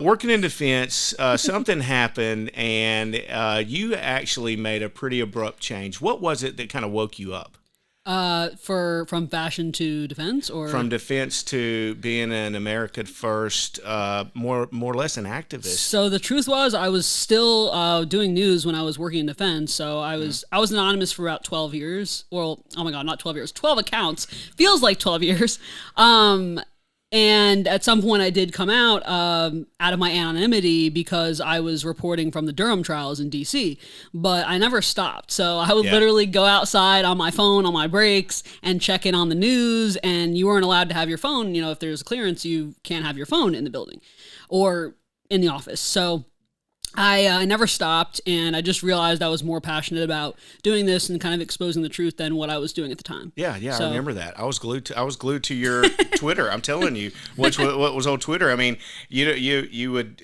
Working in defense, something happened, and you actually made a pretty abrupt change. What was it that kind of woke you up? From fashion to defense, or From defense to being an America First, more or less an activist. So the truth was, I was still doing news when I was working in defense. So I was anonymous for about 12 years. Well, oh my God, not 12 years, 12 accounts. Feels like 12 years. And at some point, I did come out of my anonymity because I was reporting from the Durham trials in D.C., but I never stopped. So I would literally go outside on my phone on my breaks and check in on the news, and you weren't allowed to have your phone. You know, if there's a clearance, you can't have your phone in the building or in the office. So I never stopped, and I just realized I was more passionate about doing this and kind of exposing the truth than what I was doing at the time. Yeah, I remember that. I was glued to your Twitter. I'm telling you, what was on Twitter. I mean, you would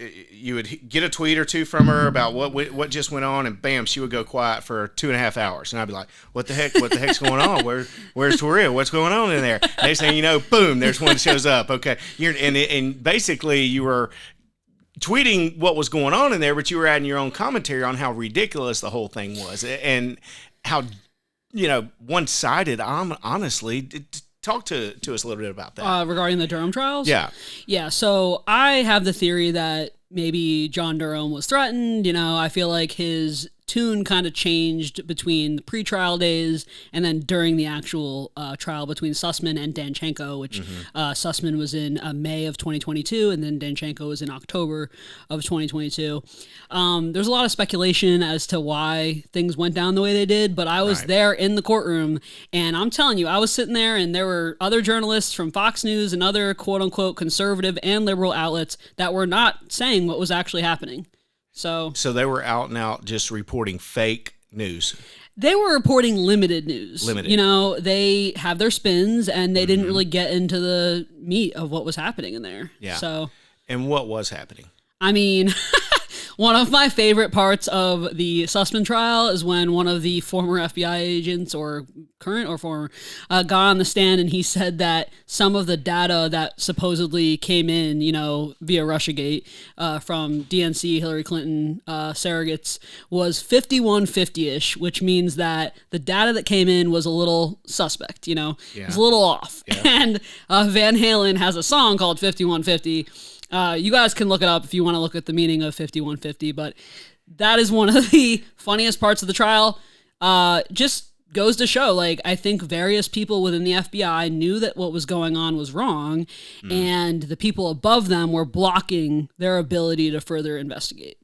get a tweet or two from her about what just went on, and bam, she would go quiet for 2.5 hours, and I'd be like, what the heck's going on? Where's Toria? What's going on in there? Next thing you know, boom, there's one that shows up. Okay, and basically you were tweeting what was going on in there, but you were adding your own commentary on how ridiculous the whole thing was and how, one-sided, honestly. Talk to us a little bit about that. Regarding the Durham trials? Yeah. So I have the theory that maybe John Durham was threatened. I feel like his tune kind of changed between the pre-trial days and then during the actual trial between Sussman and Danchenko, which Sussman was in May of 2022, and then Danchenko was in October of 2022. There's a lot of speculation as to why things went down the way they did, but I was there in the courtroom, and I'm telling you, I was sitting there, and there were other journalists from Fox News and other quote-unquote conservative and liberal outlets that were not saying what was actually happening. So they were out and out just reporting fake news. They were reporting limited news. Limited. They have their spins, and they didn't really get into the meat of what was happening in there. Yeah. So, and what was happening? I mean, one of my favorite parts of the Sussman trial is when one of the former FBI agents, or current or former, got on the stand, and he said that some of the data that supposedly came in, via Russiagate from DNC, Hillary Clinton surrogates was 5150-ish, which means that the data that came in was a little suspect, it was a little off. Yeah. And Van Halen has a song called 5150. You guys can look it up if you want to look at the meaning of 5150, but that is one of the funniest parts of the trial. Just goes to show, I think various people within the FBI knew that what was going on was wrong, and the people above them were blocking their ability to further investigate.